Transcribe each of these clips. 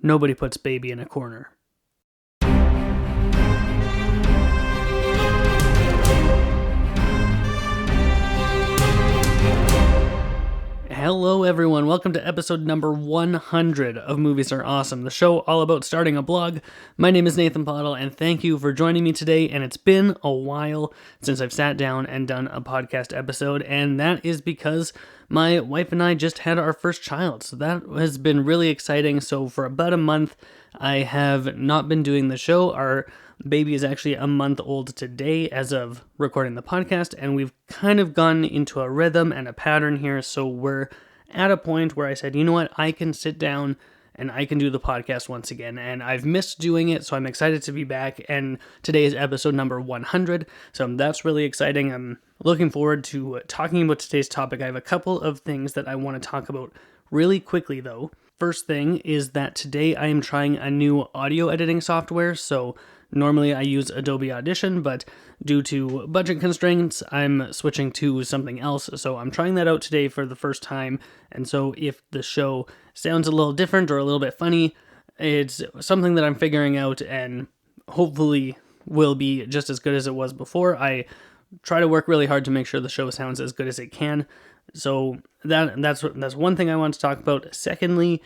Nobody puts baby in a corner. Hello everyone, welcome to episode number 100 of Movies Are Awesome, the show all about starting a blog. My name is Nathan Pottle, and thank you for joining me today, and it's been a while since I've sat down and done a podcast episode, and that is because my wife and I just had our first child, so that has been really exciting. So for about a month, I have not been doing the show. Our baby is actually a month old today as of recording the podcast, and we've kind of gone into a rhythm and a pattern here, so we're at a point where I said, you know what, I can sit down and I can do the podcast once again, and I've missed doing it, so I'm excited to be back, and today is episode number 100, so that's really exciting. I'm looking forward to talking about today's topic. I have a couple of things that I want to talk about really quickly, though. First thing is that today I am trying a new audio editing software, so normally I use Adobe Audition, but due to budget constraints, I'm switching to something else, so I'm trying that out today for the first time, and so if the show sounds a little different or a little bit funny, it's something that I'm figuring out and hopefully will be just as good as it was before. I try to work really hard to make sure the show sounds as good as it can, so that's one thing I want to talk about. Secondly,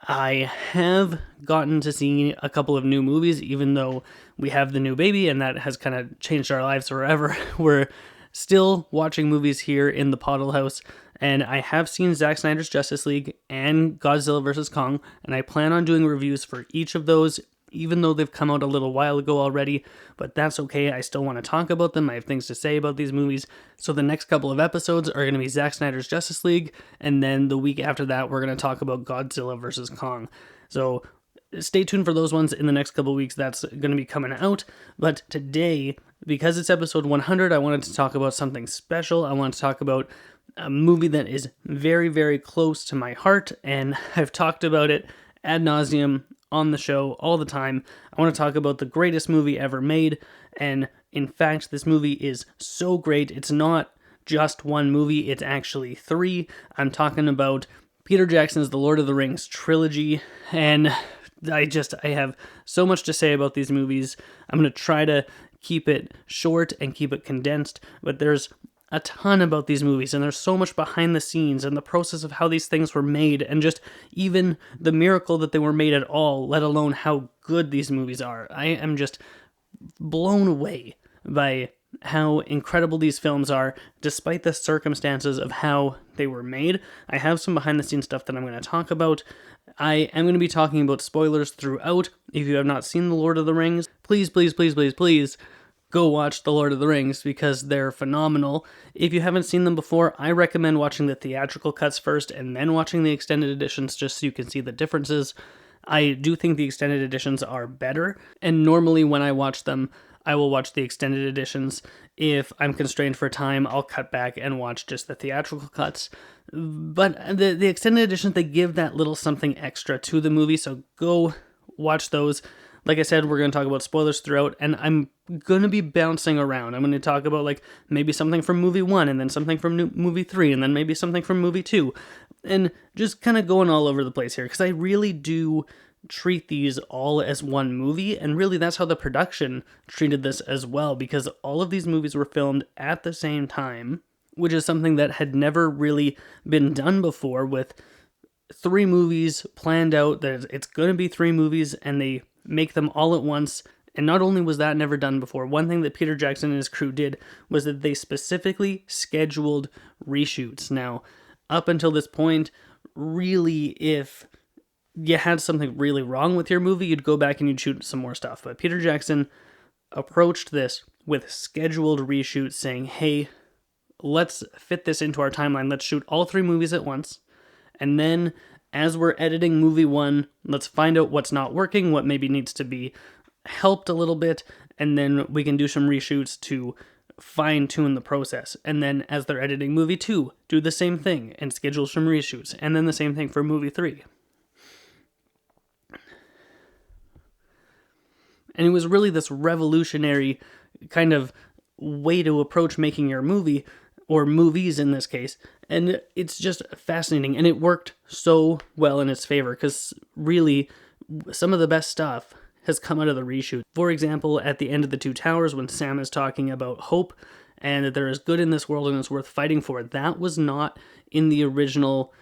I have gotten to see a couple of new movies, even though we have the new baby, and that has kind of changed our lives forever. We're still watching movies here in the Pottle house, and I have seen Zack Snyder's Justice League and Godzilla vs. Kong, and I plan on doing reviews for each of those, even though they've come out a little while ago already, but that's okay. I still want to talk about them. I have things to say about these movies. So the next couple of episodes are going to be Zack Snyder's Justice League, and then the week after that, we're going to talk about Godzilla vs. Kong. So stay tuned for those ones in the next couple of weeks. That's going to be coming out. But today, because it's episode 100, I wanted to talk about something special. I want to talk about a movie that is very, very close to my heart, and I've talked about it ad nauseum on the show all the time. I want to talk about the greatest movie ever made, and in fact, this movie is so great, it's not just one movie, it's actually three. I'm talking about Peter Jackson's The Lord of the Rings Trilogy, and I have so much to say about these movies. I'm going to try to keep it short and keep it condensed, but there's a ton about these movies, and there's so much behind the scenes and the process of how these things were made, and just even the miracle that they were made at all, let alone how good these movies are. I am just blown away by how incredible these films are, despite the circumstances of how they were made. I have some behind the scenes stuff that I'm going to talk about. I am going to be talking about spoilers throughout. If you have not seen The Lord of the Rings, please go watch The Lord of the Rings, because they're phenomenal. If you haven't seen them before, I recommend watching the theatrical cuts first and then watching the extended editions, just so you can see the differences. I do think the extended editions are better, and normally when I watch them, I will watch the extended editions. If I'm constrained for time, I'll cut back and watch just the theatrical cuts. But the extended editions, they give that little something extra to the movie, so go watch those. Like I said, we're going to talk about spoilers throughout, and I'm going to be bouncing around. I'm going to talk about maybe something from movie 1, and then something from movie 3, and then maybe something from movie 2, and just kind of going all over the place here, because I really do treat these all as one movie, and really that's how the production treated this as well, because all of these movies were filmed at the same time, which is something that had never really been done before, with 3 movies planned out, that it's going to be 3 movies, and they make them all at once. And not only was that never done before, one thing that Peter Jackson and his crew did was that they specifically scheduled reshoots. Now, up until this point, really, if you had something really wrong with your movie, you'd go back and you'd shoot some more stuff. But Peter Jackson approached this with scheduled reshoots, saying, hey, let's fit this into our timeline. Let's shoot all 3 movies at once. And then as we're editing movie 1, let's find out what's not working, what maybe needs to be helped a little bit, and then we can do some reshoots to fine-tune the process. And then as they're editing movie 2, do the same thing and schedule some reshoots, and then the same thing for movie 3. And it was really this revolutionary kind of way to approach making your movie, or movies in this case, and it's just fascinating, and it worked so well in its favor, because really, some of the best stuff has come out of the reshoot. For example, at the end of The Two Towers, when Sam is talking about hope and that there is good in this world and it's worth fighting for, that was not in the original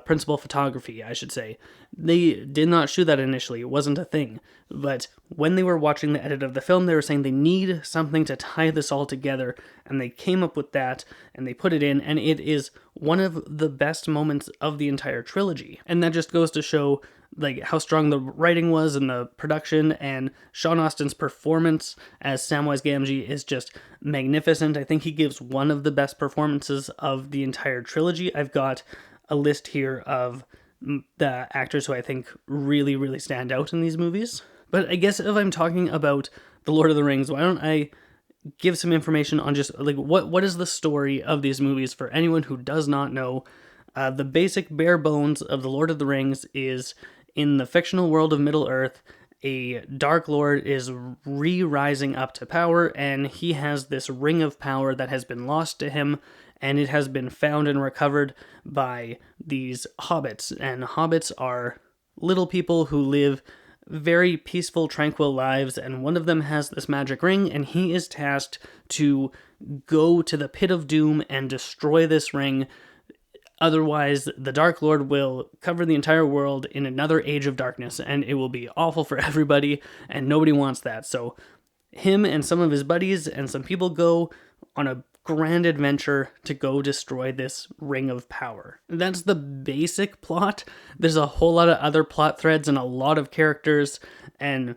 principal photography, I should say. They did not shoot that initially. It wasn't a thing. But when they were watching the edit of the film, they were saying they need something to tie this all together, and they came up with that, and they put it in, and it is one of the best moments of the entire trilogy. And that just goes to show like how strong the writing was and the production, and Sean Astin's performance as Samwise Gamgee is just magnificent. I think he gives one of the best performances of the entire trilogy. I've got a list here of the actors who I think really, really stand out in these movies. But I guess if I'm talking about The Lord of the Rings, why don't I give some information on just like what is the story of these movies for anyone who does not know. The basic bare bones of The Lord of the Rings is in the fictional world of Middle-earth, a Dark Lord is re-rising up to power, and he has this ring of power that has been lost to him, and it has been found and recovered by these hobbits. And hobbits are little people who live very peaceful, tranquil lives, and one of them has this magic ring, and he is tasked to go to the pit of doom and destroy this ring. Otherwise, the Dark Lord will cover the entire world in another age of darkness, and it will be awful for everybody, and nobody wants that. So him and some of his buddies and some people go on a grand adventure to go destroy this ring of power. That's the basic plot. There's a whole lot of other plot threads and a lot of characters and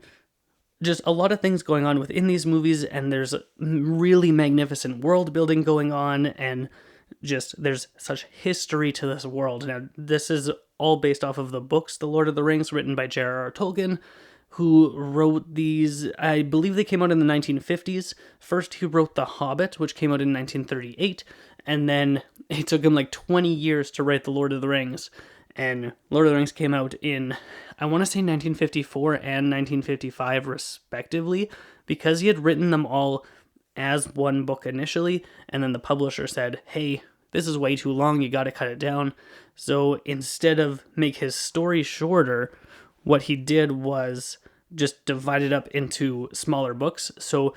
just a lot of things going on within these movies, and there's really magnificent world building going on, and just there's such history to this world. Now, this is all based off of the books The Lord of the Rings, written by J.R.R. Tolkien, who wrote these. I believe they came out in the 1950s. First, he wrote The Hobbit, which came out in 1938, and then it took him like 20 years to write The Lord of the Rings. And Lord of the Rings came out in, I want to say 1954 and 1955 respectively, because he had written them all as one book initially, and then the publisher said, hey, this is way too long, you gotta cut it down. So instead of make his story shorter, what he did was just divide it up into smaller books. So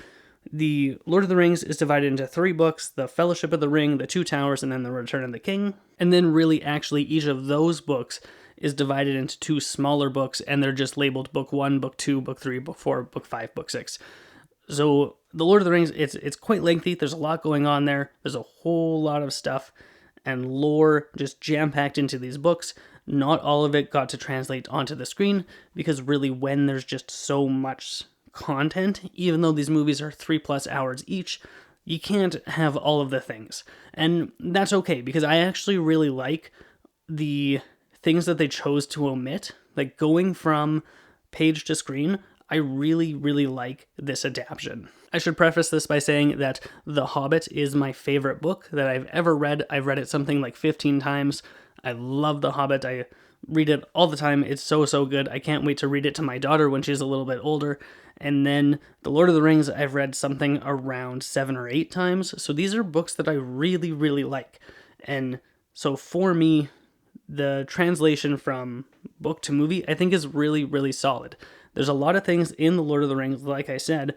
the Lord of the Rings is divided into 3 books: The Fellowship of the Ring, The Two Towers, and then The Return of the King. And then really actually each of those books is divided into 2 smaller books, and they're just labeled Book 1, Book 2, Book 3, Book 4, Book 5, Book 6. So The Lord of the Rings, it's quite lengthy. There's a lot going on there. There's a whole lot of stuff and lore just jam-packed into these books. Not all of it got to translate onto the screen, because really when there's just so much content, even though these movies are 3+ hours each, you can't have all of the things. And that's okay, because I actually really like the things that they chose to omit. Like going from page to screen, I really, really like this adaptation. I should preface this by saying that The Hobbit is my favorite book that I've ever read. I've read it something like 15 times. I love The Hobbit. I read it all the time. It's so, so good. I can't wait to read it to my daughter when she's a little bit older. And then The Lord of the Rings, I've read something around 7 or 8 times. So these are books that I really, really like. And so for me, the translation from book to movie, I think is really, really solid. There's a lot of things in The Lord of the Rings, like I said,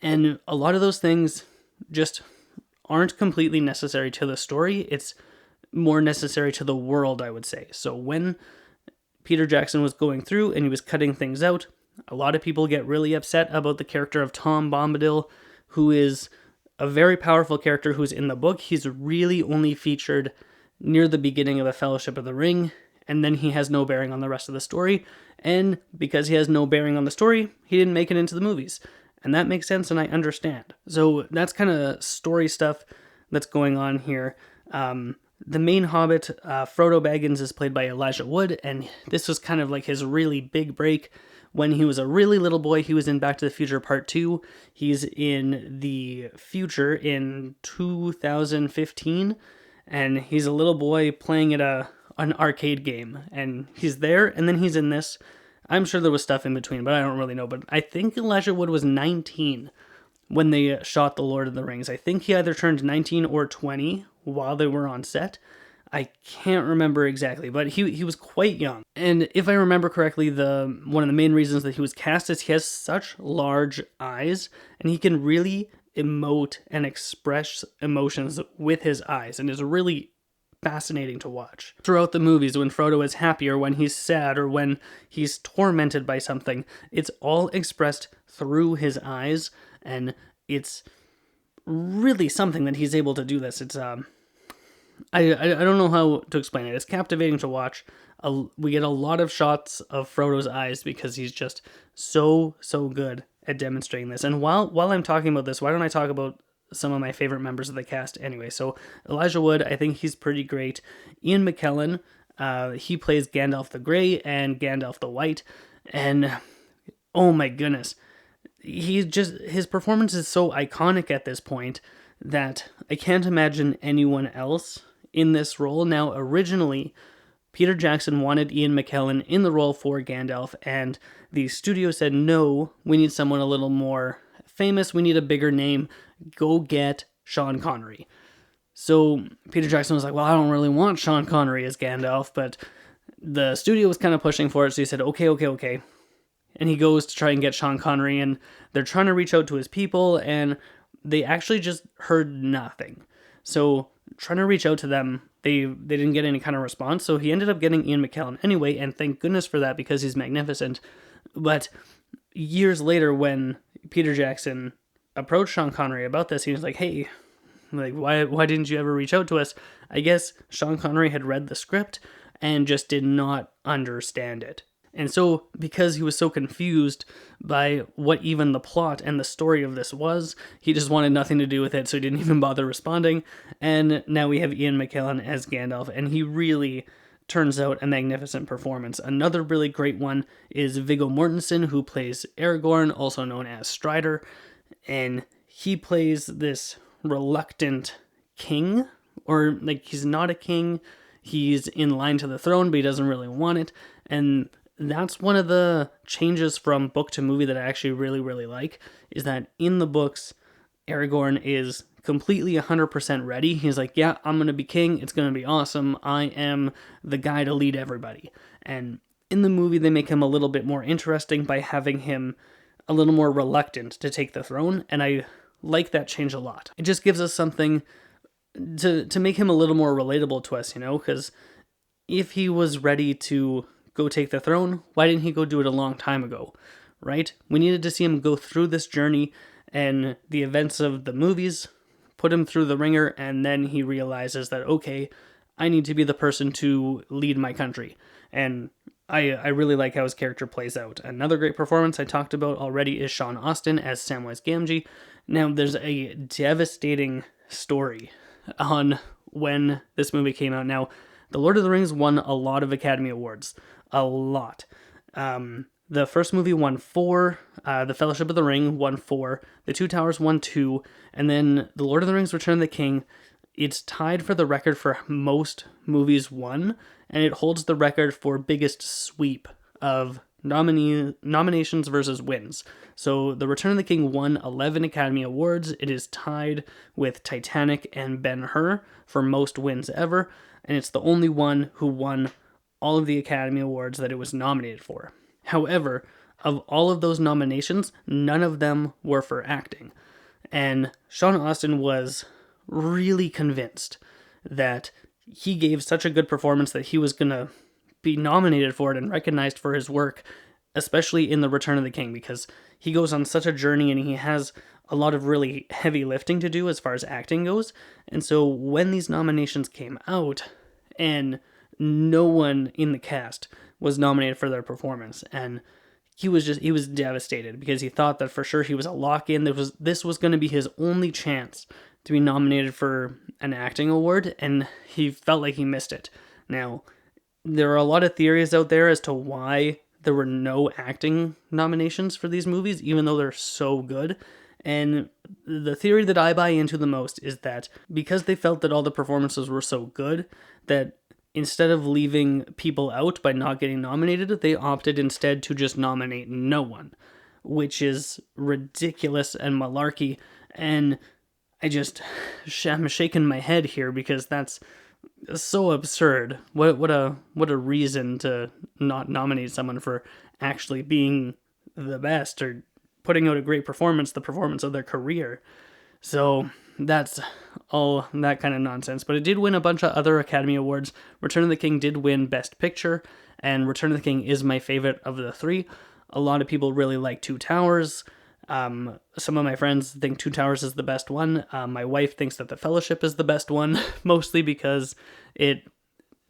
and a lot of those things just aren't completely necessary to the story. It's more necessary to the world, I would say. So when Peter Jackson was going through and he was cutting things out, a lot of people get really upset about the character of Tom Bombadil, who is a very powerful character who's in the book. He's really only featured near the beginning of the Fellowship of the Ring, and then he has no bearing on the rest of the story. And because he has no bearing on the story, he didn't make it into the movies. And that makes sense, and I understand. So that's kind of story stuff that's going on here. The main Hobbit, Frodo Baggins, is played by Elijah Wood, and this was kind of like his really big break. When he was a really little boy, he was in Back to the Future Part 2. He's in the future in 2015, and he's a little boy playing at an arcade game, and he's there, and then he's in this. I'm sure there was stuff in between, but I don't really know. But I think Elijah Wood was 19 when they shot The Lord of the Rings. I think he either turned 19 or 20 while they were on set. I can't remember exactly, but he was quite young. And if I remember correctly, one of the main reasons that he was cast is he has such large eyes, and he can really emote and express emotions with his eyes, and is really fascinating to watch. Throughout the movies, when Frodo is happy or when he's sad or when he's tormented by something, it's all expressed through his eyes, and it's really something that he's able to do this. It's I don't know how to explain it. It's captivating to watch. We get a lot of shots of Frodo's eyes because he's just so good at demonstrating this. And while I'm talking about this, why don't I talk about some of my favorite members of the cast anyway? So Elijah Wood, I think he's pretty great. Ian McKellen, he plays Gandalf the Grey and Gandalf the White, and oh my goodness, his performance is so iconic at this point that I can't imagine anyone else in this role. Now, originally, Peter Jackson wanted Ian McKellen in the role for Gandalf, and the studio said, no, we need someone a little more famous, we need a bigger name, go get Sean Connery. So Peter Jackson was like, well, I don't really want Sean Connery as Gandalf, but the studio was kind of pushing for it, so he said, okay. And he goes to try and get Sean Connery, and they're trying to reach out to his people, and they actually just heard nothing. So trying to reach out to them, they didn't get any kind of response, so he ended up getting Ian McKellen anyway, and thank goodness for that because he's magnificent. But years later, when Peter Jackson approached Sean Connery about this, he was like, hey, like, why didn't you ever reach out to us? I guess Sean Connery had read the script and just did not understand it. And so, because he was so confused by what even the plot and the story of this was, he just wanted nothing to do with it, so he didn't even bother responding. And now we have Ian McKellen as Gandalf, and he really turns out a magnificent performance. Another really great one is Viggo Mortensen, who plays Aragorn, also known as Strider, and he plays this reluctant king, or like he's not a king, he's in line to the throne, but he doesn't really want it, and that's one of the changes from book to movie that I actually really like, is that in the books, Aragorn is completely 100% ready. He's like, yeah, I'm going to be king, it's going to be awesome, I am the guy to lead everybody. And in the movie, they make him a little bit more interesting by having him a little more reluctant to take the throne, and I like that change a lot. It just gives us something to make him a little more relatable to us, because if he was ready to go take the throne, why didn't he go do it a long time ago, right? We needed to see him go through this journey, and the events of the movies put him through the ringer, and then he realizes that, okay, I need to be the person to lead my country. And I really like how his character plays out. Another great performance I talked about already is Sean Astin as Samwise Gamgee. Now, there's a devastating story on when this movie came out. Now, The Lord of the Rings won a lot of Academy Awards. A lot. The first movie won 4, The Fellowship of the Ring won 4, The Two Towers won 2, and then The Lord of the Rings Return of the King, it's tied for the record for most movies won, and it holds the record for biggest sweep of nominations versus wins. So The Return of the King won 11 Academy Awards. It is tied with Titanic and Ben-Hur for most wins ever, and it's the only one who won all of the Academy Awards that it was nominated for. However, of all of those nominations, none of them were for acting. And Sean Astin was really convinced that he gave such a good performance that he was going to be nominated for it and recognized for his work, especially in The Return of the King, because he goes on such a journey and he has a lot of really heavy lifting to do as far as acting goes. And so when these nominations came out, and no one in the cast was nominated for their performance, and he was devastated because he thought that for sure he was a lock-in. This was going to be his only chance to be nominated for an acting award, and he felt like he missed it. Now, there are a lot of theories out there as to why there were no acting nominations for these movies, even though they're so good. And the theory that I buy into the most is that because they felt that all the performances were so good, that instead of leaving people out by not getting nominated, they opted instead to just nominate no one, which is ridiculous and malarkey. And I'm shaking my head here because that's so absurd. What a reason to not nominate someone for actually being the best or putting out a great performance, the performance of their career. So that's all that kind of nonsense. But it did win a bunch of other Academy Awards. Return of the King did win Best Picture, and Return of the King is my favorite of the three. A lot of people really like Two Towers. Some of my friends think Two Towers is the best one. My wife thinks that The Fellowship is the best one, mostly because it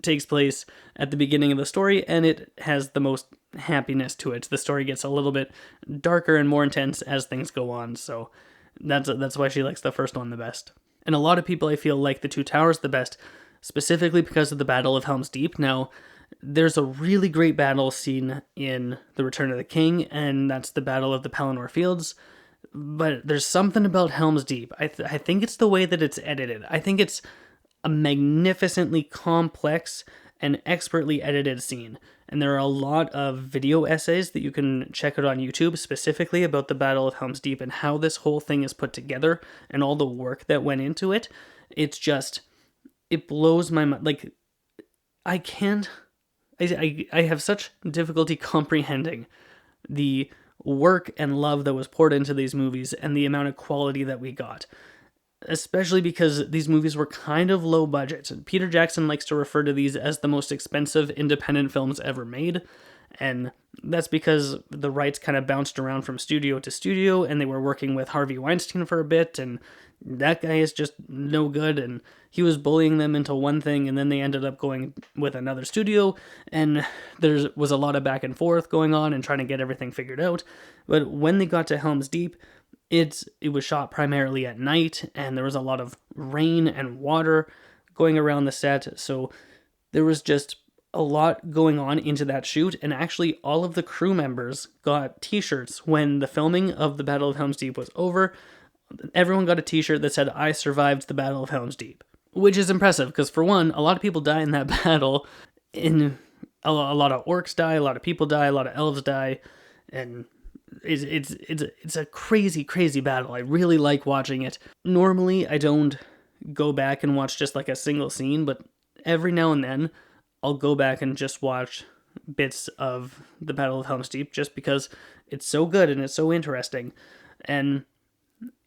takes place at the beginning of the story and it has the most happiness to it. The story gets a little bit darker and more intense as things go on, so that's why she likes the first one the best. And a lot of people, I feel, like the Two Towers the best, specifically because of the Battle of Helm's Deep. Now, there's a really great battle scene in The Return of the King, and that's the Battle of the Pelennor Fields. But there's something about Helm's Deep. I think it's the way that it's edited. I think it's a magnificently complex and expertly edited scene. And there are a lot of video essays that you can check out on YouTube specifically about the Battle of Helm's Deep and how this whole thing is put together and all the work that went into it. It's just, it blows my mind. Like, I can't, I have such difficulty comprehending the work and love that was poured into these movies and the amount of quality that we got. Especially because these movies were kind of low budget. Peter Jackson likes to refer to these as the most expensive independent films ever made, and that's because the rights kind of bounced around from studio to studio, and they were working with Harvey Weinstein for a bit, and that guy is just no good, and he was bullying them into one thing, and then they ended up going with another studio, and there was a lot of back and forth going on and trying to get everything figured out. But when they got to Helm's Deep, it was shot primarily at night, and there was a lot of rain and water going around the set, so there was just a lot going on into that shoot, and actually all of the crew members got t-shirts when the filming of the Battle of Helm's Deep was over. Everyone got a t-shirt that said, "I survived the Battle of Helm's Deep," which is impressive, because for one, a lot of people die in that battle. A lot of orcs die, a lot of people die, a lot of elves die, and it's a crazy battle. I really like watching it. Normally, I don't go back and watch just like a single scene, but every now and then, I'll go back and just watch bits of the Battle of Helm's Deep just because it's so good and it's so interesting. And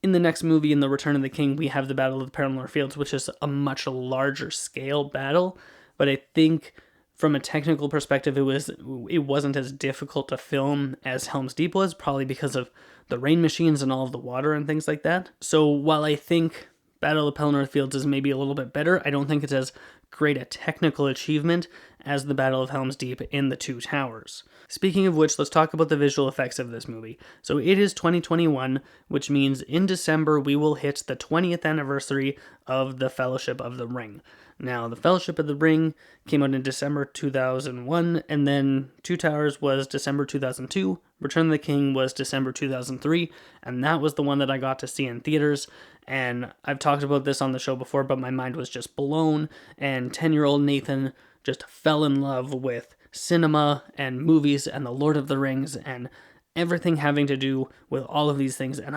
in the next movie, in The Return of the King, we have the Battle of the Paranormal Fields, which is a much larger scale battle, but I think from a technical perspective, it wasn't as difficult to film as Helm's Deep was, probably because of the rain machines and all of the water and things like that. So while I think Battle of the Pelennor Fields is maybe a little bit better, I don't think it's as great a technical achievement as the Battle of Helm's Deep in the Two Towers. Speaking of which, let's talk about the visual effects of this movie. So it is 2021, which means in December we will hit the 20th anniversary of the Fellowship of the Ring. Now, the Fellowship of the Ring came out in December 2001, and then Two Towers was December 2002, Return of the King was December 2003, and that was the one that I got to see in theaters. And I've talked about this on the show before, but my mind was just blown, and 10-year-old Nathan just fell in love with cinema and movies and the Lord of the Rings and everything having to do with all of these things, and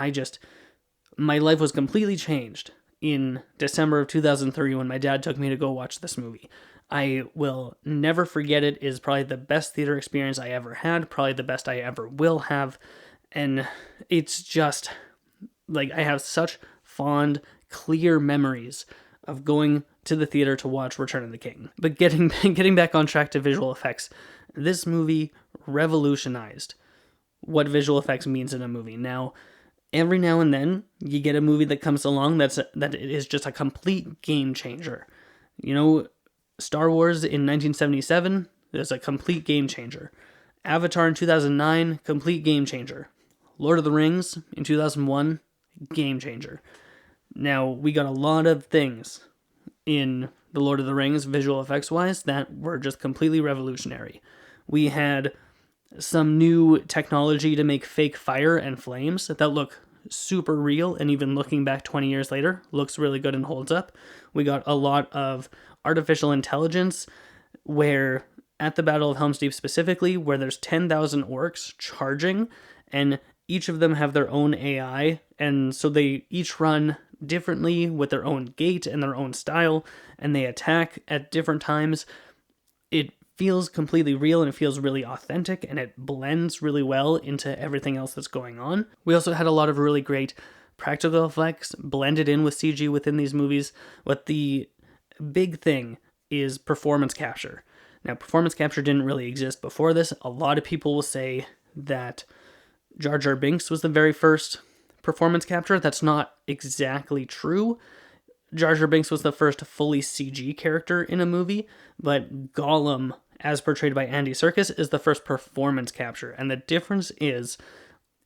my life was completely changed in December of 2003 when my dad took me to go watch this movie. I will never forget it. It is probably the best theater experience I ever had, probably the best I ever will have, and it's just, like, I have such fond, clear memories of going to the theater to watch Return of the King. But getting back on track to visual effects, this movie revolutionized what visual effects means in a movie. Now, every now and then, you get a movie that comes along that is just a complete game changer. You know, Star Wars in 1977 is a complete game changer. Avatar in 2009, complete game changer. Lord of the Rings in 2001, game changer. Now, we got a lot of things in The Lord of the Rings, visual effects wise, that were just completely revolutionary. We had some new technology to make fake fire and flames that look super real, and even looking back 20 years later, looks really good and holds up. We got a lot of artificial intelligence, where at the Battle of Helm's Deep specifically, where there's 10,000 orcs charging, and each of them have their own AI, and so they each run differently with their own gait and their own style, and they attack at different times. It feels completely real and it feels really authentic, and it blends really well into everything else that's going on. We also had a lot of really great practical effects blended in with CG within these movies, but the big thing is performance capture. Now, performance capture didn't really exist before this. A lot of people will say that Jar Jar Binks was the very first performance capture. That's not exactly true. Jar Jar Binks was the first fully CG character in a movie, but Gollum, as portrayed by Andy Serkis, is the first performance capture. And the difference is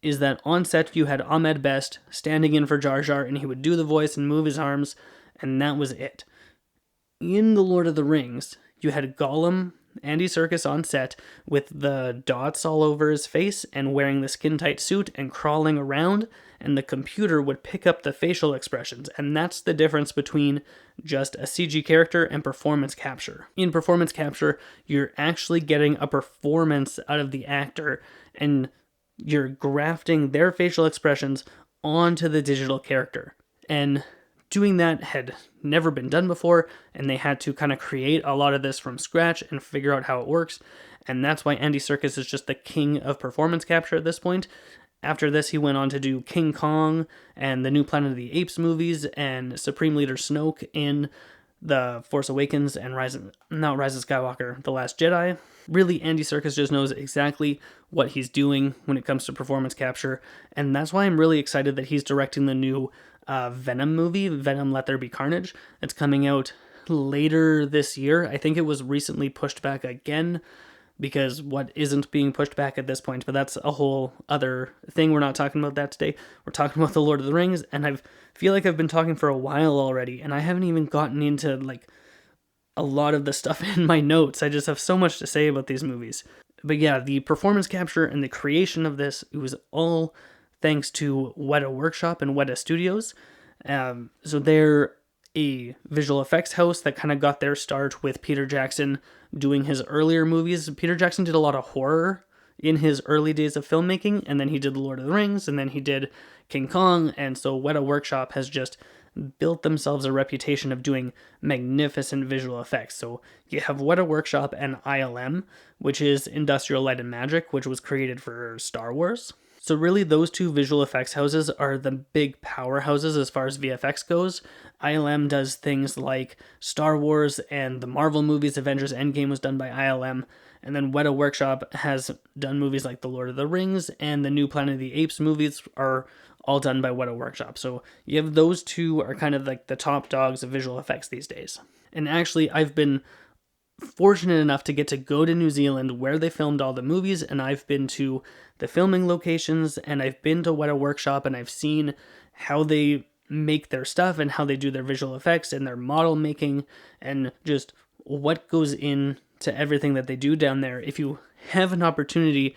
that on set you had Ahmed Best standing in for Jar Jar, and he would do the voice and move his arms, and that was it. In The Lord of the Rings, you had Gollum, Andy Serkis on set, with the dots all over his face and wearing the skin-tight suit and crawling around, and the computer would pick up the facial expressions, and that's the difference between just a CG character and performance capture. In performance capture, you're actually getting a performance out of the actor, and you're grafting their facial expressions onto the digital character. And doing that had never been done before, and they had to kind of create a lot of this from scratch and figure out how it works. And that's why Andy Serkis is just the king of performance capture at this point. After this, he went on to do King Kong and the new Planet of the Apes movies and Supreme Leader Snoke in The Force Awakens and Rise of Skywalker, The Last Jedi. Really, Andy Serkis just knows exactly what he's doing when it comes to performance capture, and that's why I'm really excited that he's directing the new Venom movie, Venom Let There Be Carnage. It's coming out later this year. I think it was recently pushed back again, because what isn't being pushed back at this point, but that's a whole other thing. We're not talking about that today. We're talking about The Lord of the Rings, and I feel like I've been talking for a while already, and I haven't even gotten into like a lot of the stuff in my notes. I just have so much to say about these movies. But yeah, the performance capture and the creation of this, it was all thanks to Weta Workshop and Weta Studios. So they're a visual effects house that kind of got their start with Peter Jackson doing his earlier movies. Peter Jackson did a lot of horror in his early days of filmmaking, and then he did The Lord of the Rings, and then he did King Kong, and so Weta Workshop has just built themselves a reputation of doing magnificent visual effects. So you have Weta Workshop and ILM, which is Industrial Light and Magic, which was created for Star Wars. So really, those two visual effects houses are the big powerhouses as far as VFX goes. ILM does things like Star Wars and the Marvel movies. Avengers Endgame was done by ILM. And then Weta Workshop has done movies like The Lord of the Rings, and the new Planet of the Apes movies are all done by Weta Workshop. So you have those two are kind of like the top dogs of visual effects these days. And actually, I've been fortunate enough to get to go to New Zealand where they filmed all the movies, and I've been to the filming locations, and I've been to Weta Workshop, and I've seen how they make their stuff and how they do their visual effects and their model making and just what goes into everything that they do down there. If you have an opportunity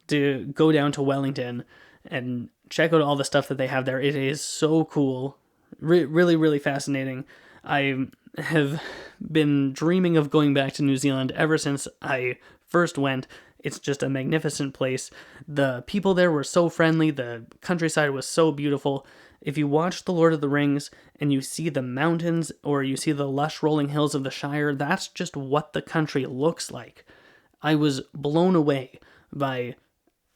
to go down to Wellington and check out all the stuff that they have there, it is so cool. Really, really fascinating. I have been dreaming of going back to New Zealand ever since I first went. It's just a magnificent place. The people there were so friendly. The countryside was so beautiful. If you watch The Lord of the Rings and you see the mountains or you see the lush rolling hills of the Shire, that's just what the country looks like. I was blown away by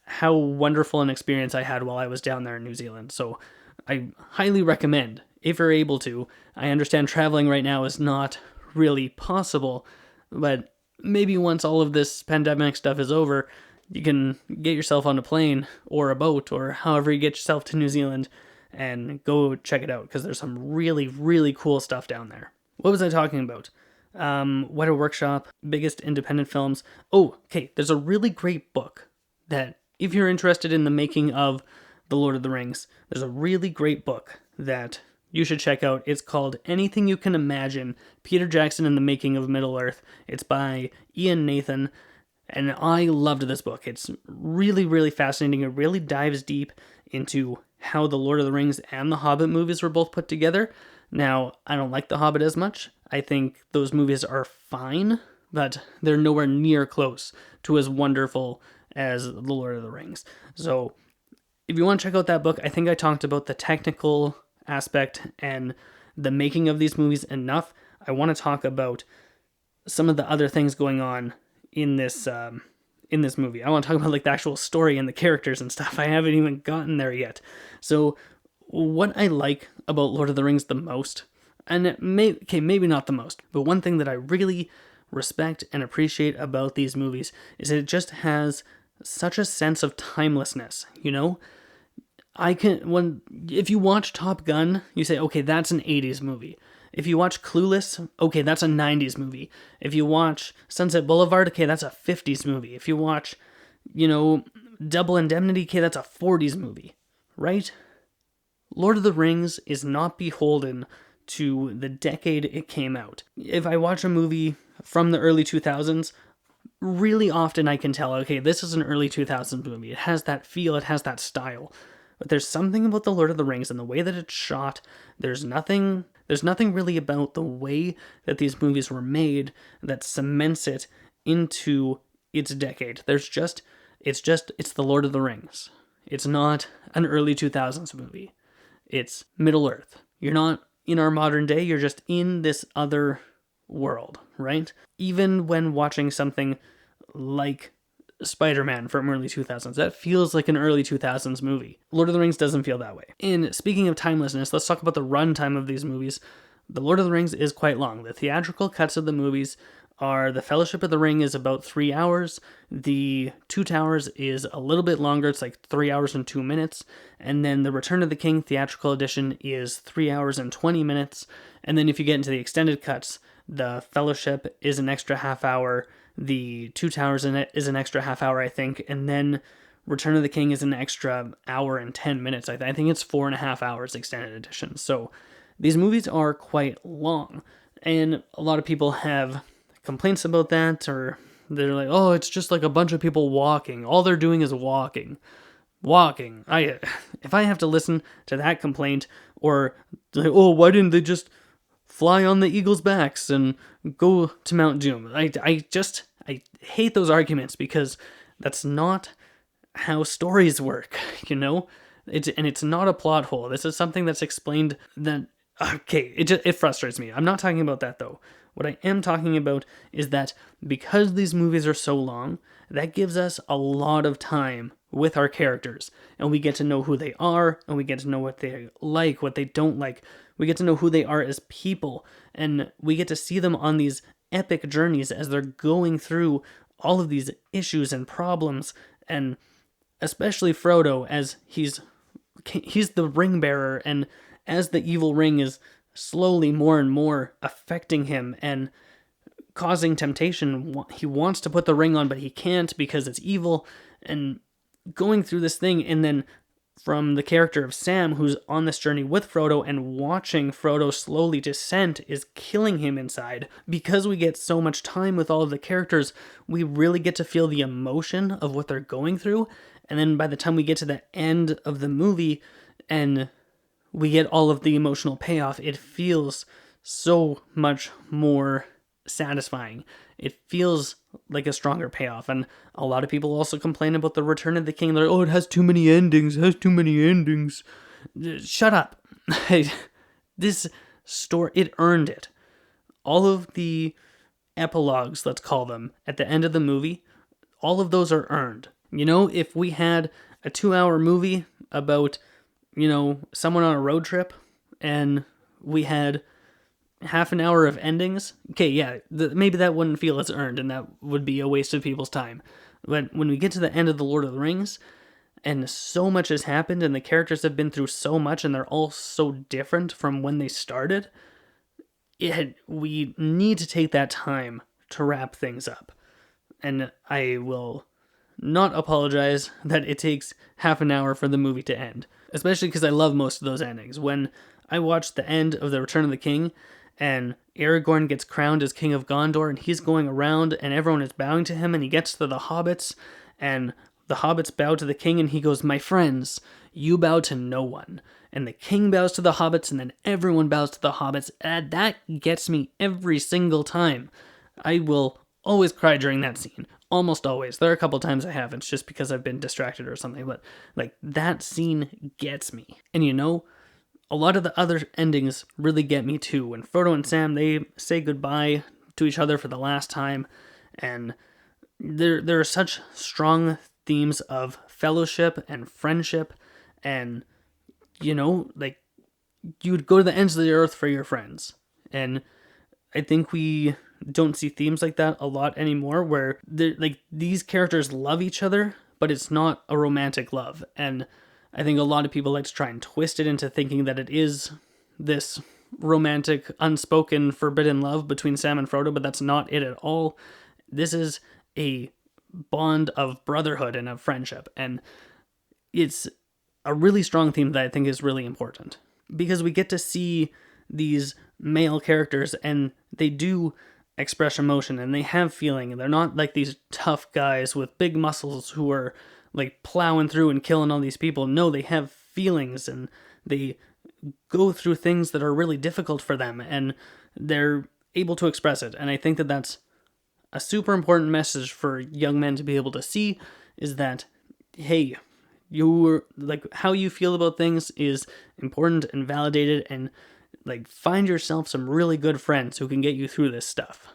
how wonderful an experience I had while I was down there in New Zealand. So I highly recommend, if you're able to. I understand traveling right now is not really possible, but maybe once all of this pandemic stuff is over, you can get yourself on a plane or a boat or however you get yourself to New Zealand and go check it out, because there's some really, really cool stuff down there. What was I talking about? Weta Workshop, biggest independent films. Oh, okay, there's a really great book that, if you're interested in the making of The Lord of the Rings, there's a really great book that you should check out. It's called Anything You Can Imagine, Peter Jackson and the Making of Middle-earth. It's by Ian Nathan, and I loved this book. It's really, really fascinating. It really dives deep into how The Lord of the Rings and the Hobbit movies were both put together. Now, I don't like The Hobbit as much. I think those movies are fine, but they're nowhere near close to as wonderful as The Lord of the Rings. So if you want to check out that book, I think I talked about the technical aspect and the making of these movies enough, I want to talk about some of the other things going on in this movie. I want to talk about like the actual story and the characters and stuff. I haven't even gotten there yet. So what I like about Lord of the Rings the most, and maybe not the most, but one thing that I really respect and appreciate about these movies is that it just has such a sense of timelessness, you know? If you watch Top Gun, you say, okay, that's an 80s movie. If you watch Clueless, okay, that's a 90s movie. If you watch Sunset Boulevard, okay, that's a 50s movie. If you watch, Double Indemnity, okay, that's a 40s movie, right? Lord of the Rings is not beholden to the decade it came out. If I watch a movie from the early 2000s, really often I can tell, okay, this is an early 2000s movie. It has that feel, it has that style. But there's something about the Lord of the Rings and the way that it's shot. There's nothing really about the way that these movies were made that cements it into its decade. It's the Lord of the Rings. It's not an early 2000s movie. It's Middle Earth. You're not in our modern day, you're just in this other world, right? Even when watching something like Spider-Man from early 2000s, that feels like an early 2000s movie. Lord of the Rings doesn't feel that way. And speaking of timelessness, let's talk about the runtime of these movies. The Lord of the Rings is quite long. The theatrical cuts of the movies are The Fellowship of the Ring is about 3 hours. The Two Towers is a little bit longer. It's like 3 hours and 2 minutes. And then the Return of the King theatrical edition is 3 hours and 20 minutes. And then if you get into the extended cuts, The Fellowship is an extra half hour. The Two Towers in it is an extra half hour, I think. And then Return of the King is an extra hour and 10 minutes. I think it's 4.5 hours extended edition. So these movies are quite long. And a lot of people have complaints about that, or they're like, oh, it's just like a bunch of people walking. All they're doing is walking. If I have to listen to that complaint, or like, oh, why didn't they just fly on the eagles' backs and go to Mount Doom? I hate those arguments, because that's not how stories work, It's not a plot hole. This is something that's explained that, okay, it frustrates me. I'm not talking about that, though. What I am talking about is that because these movies are so long, that gives us a lot of time with our characters, and we get to know who they are, and we get to know what they like, what they don't like. We get to know who they are as people, and we get to see them on these epic journeys as they're going through all of these issues and problems, and especially Frodo, as he's the ring bearer, and as the evil ring is slowly more and more affecting him and causing temptation. He wants to put the ring on, but he can't because it's evil, and going through this thing. And then from the character of Sam, who's on this journey with Frodo and watching Frodo slowly descend, is killing him inside. Because we get so much time with all of the characters, we really get to feel the emotion of what they're going through. And then by the time we get to the end of the movie and we get all of the emotional payoff, it feels so much more satisfying. It feels like a stronger payoff. And a lot of people also complain about the Return of the King. They're like, oh, it has too many endings. Shut up. This story, it earned it. All of the epilogues, let's call them, at the end of the movie, all of those are earned. If we had a 2-hour movie about someone on a road trip, and we had half an hour of endings, okay, yeah, maybe that wouldn't feel as earned, and that would be a waste of people's time. But when we get to the end of The Lord of the Rings, and so much has happened, and the characters have been through so much, and they're all so different from when they started, we need to take that time to wrap things up. And I will not apologize that it takes half an hour for the movie to end. Especially because I love most of those endings. When I watched the end of The Return of the King, and Aragorn gets crowned as King of Gondor, and he's going around, and everyone is bowing to him, and he gets to the hobbits, and the hobbits bow to the king, and he goes, my friends, you bow to no one. And the king bows to the hobbits, and then everyone bows to the hobbits, and that gets me every single time. I will always cry during that scene. Almost always. There are a couple times I haven't, just because I've been distracted or something, but like that scene gets me. And a lot of the other endings really get me too. When Frodo and Sam, they say goodbye to each other for the last time, and there are such strong themes of fellowship and friendship, and like, you would go to the ends of the earth for your friends. And I think we don't see themes like that a lot anymore, where like, these characters love each other, but it's not a romantic love. And I think a lot of people like to try and twist it into thinking that it is this romantic, unspoken, forbidden love between Sam and Frodo, but that's not it at all. This is a bond of brotherhood and of friendship, and it's a really strong theme that I think is really important, because we get to see these male characters, and they do express emotion, and they have feeling, and they're not like these tough guys with big muscles who are like plowing through and killing all these people. No, they have feelings, and they go through things that are really difficult for them, and they're able to express it. And I think that that's a super important message for young men to be able to see, is that, hey, you're like, how you feel about things is important and validated, and like, find yourself some really good friends who can get you through this stuff.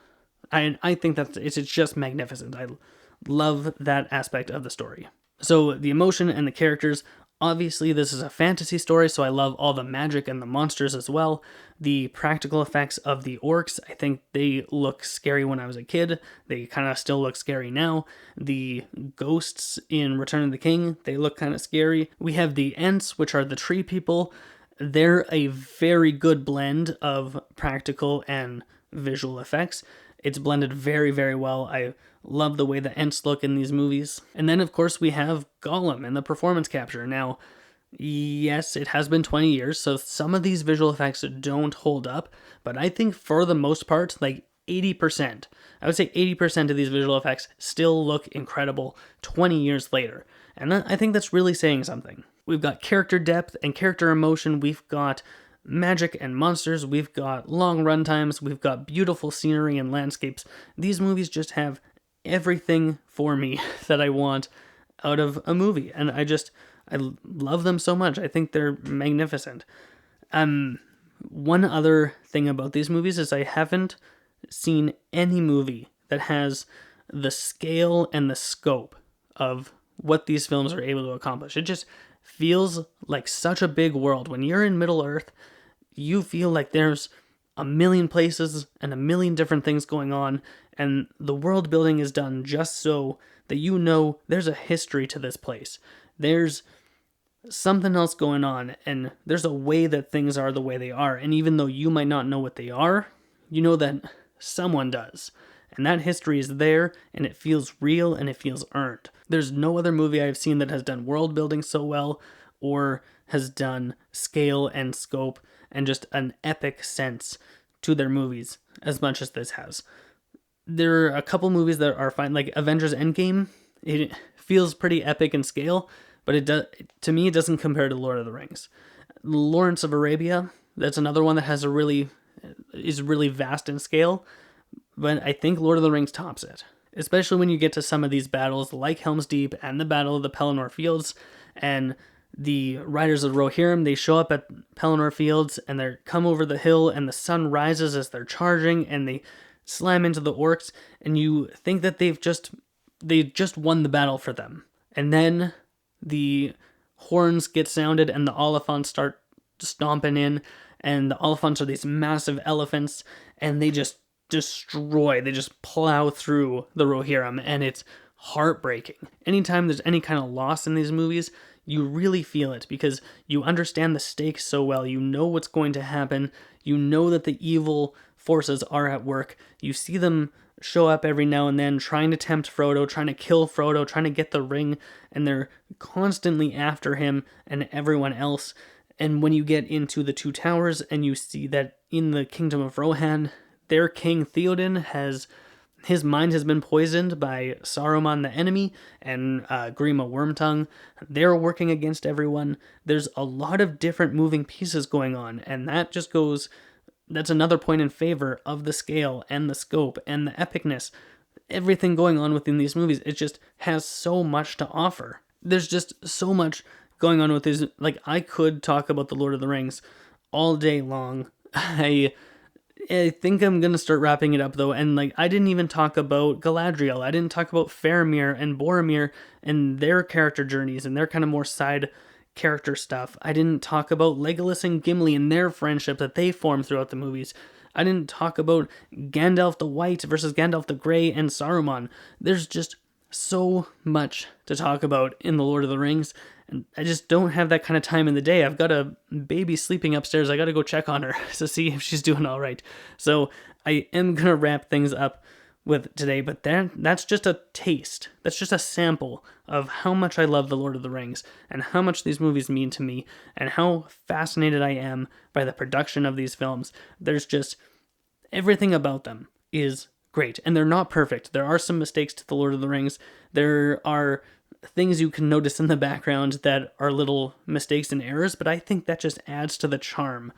I think that it's just magnificent. I love that aspect of the story. So the emotion and the characters, obviously this is a fantasy story, so I love all the magic and the monsters as well. The practical effects of the orcs, I think they look scary when I was a kid. They kind of still look scary now. The ghosts in Return of the King, they look kind of scary. We have the Ents, which are the tree people. They're a very good blend of practical and visual effects. It's blended very, very well. I love the way the Ents look in these movies. And then, of course, we have Gollum and the performance capture. Now, yes, it has been 20 years, so some of these visual effects don't hold up, but I think for the most part, like 80%, I would say 80% of these visual effects still look incredible 20 years later. And I think that's really saying something. We've got character depth and character emotion. We've got magic and monsters. We've got long runtimes. We've got beautiful scenery and landscapes. These movies just have everything for me that I want out of a movie. And I love them so much. I think they're magnificent. One other thing about these movies is I haven't seen any movie that has the scale and the scope of what these films are able to accomplish. It just feels like such a big world. When you're in Middle Earth, you feel like there's a million places and a million different things going on, and the world building is done just so that you know there's a history to this place. There's something else going on, and there's a way that things are the way they are, and even though you might not know what they are, you know that someone does. And that history is there, and it feels real, and it feels earned. There's no other movie I've seen that has done world building so well, or has done scale and scope and just an epic sense to their movies as much as this has. There are a couple movies that are fine, like Avengers Endgame. It feels pretty epic in scale, but to me it doesn't compare to Lord of the Rings. Lawrence of Arabia, that's another one that is really vast in scale, but I think Lord of the Rings tops it. Especially when you get to some of these battles like Helm's Deep and the Battle of the Pelennor Fields, and the riders of Rohirrim, they show up at Pelennor Fields and they come over the hill and the sun rises as they're charging and they slam into the orcs, and you think that they just won the battle for them. And then the horns get sounded and the Oliphants start stomping in, and the Oliphants are these massive elephants, and they just plow through the Rohirrim, and it's heartbreaking. Anytime there's any kind of loss in these movies, you really feel it, because you understand the stakes so well. You know what's going to happen. You know that the evil forces are at work. You see them show up every now and then, trying to tempt Frodo, trying to kill Frodo, trying to get the ring, and they're constantly after him and everyone else. And when you get into the Two Towers and you see that in the Kingdom of Rohan, their king Theoden his mind has been poisoned by Saruman the enemy and Grima Wormtongue. They're working against everyone. There's a lot of different moving pieces going on, and that's another point in favor of the scale and the scope and the epicness. Everything going on within these movies, it just has so much to offer. There's just so much going on with this. Like, I could talk about the Lord of the Rings all day long. I think I'm gonna start wrapping it up though, and like, I didn't even talk about Galadriel. I didn't talk about Faramir and Boromir and their character journeys and their kind of more side character stuff. I didn't talk about Legolas and Gimli and their friendship that they formed throughout the movies. I didn't talk about Gandalf the White versus Gandalf the Grey and Saruman. There's just so much to talk about in The Lord of the Rings, and I just don't have that kind of time in the day. I've got a baby sleeping upstairs. I got to go check on her to see if she's doing all right. So I am going to wrap things up with today, but that's just a taste. That's just a sample of how much I love The Lord of the Rings and how much these movies mean to me and how fascinated I am by the production of these films. There's just everything about them is great, and they're not perfect. There are some mistakes to The Lord of the Rings. There are things you can notice in the background that are little mistakes and errors, but I think that just adds to the charm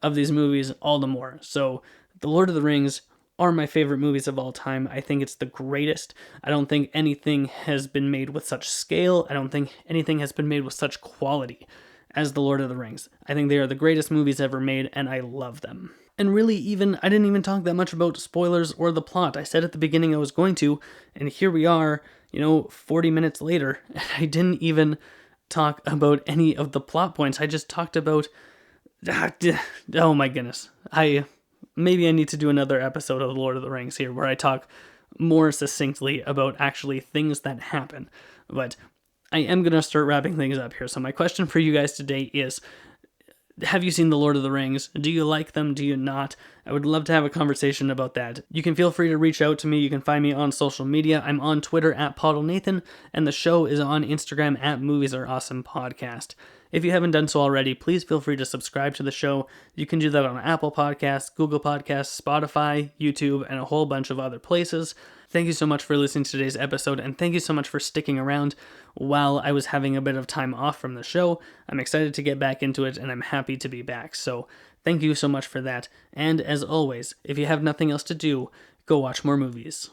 of these movies all the more. So The Lord of the Rings are my favorite movies of all time. I think it's the greatest. I don't think anything has been made with such scale. I don't think anything has been made with such quality as The Lord of the Rings. I think they are the greatest movies ever made, and I love them. And really, I didn't even talk that much about spoilers or the plot. I said at the beginning I was going to, and here we are, 40 minutes later, and I didn't even talk about any of the plot points. I just talked about, oh my goodness. Maybe I need to do another episode of The Lord of the Rings here where I talk more succinctly about actually things that happen. But I am going to start wrapping things up here. So my question for you guys today is, have you seen The Lord of the Rings? Do you like them? Do you not? I would love to have a conversation about that. You can feel free to reach out to me. You can find me on social media. I'm on Twitter at Pottle Nathan, and the show is on Instagram at Movies Are Awesome Podcast. If you haven't done so already, please feel free to subscribe to the show. You can do that on Apple Podcasts, Google Podcasts, Spotify, YouTube, and a whole bunch of other places. Thank you so much for listening to today's episode, and thank you so much for sticking around while I was having a bit of time off from the show. I'm excited to get back into it, and I'm happy to be back. So thank you so much for that. And as always, if you have nothing else to do, go watch more movies.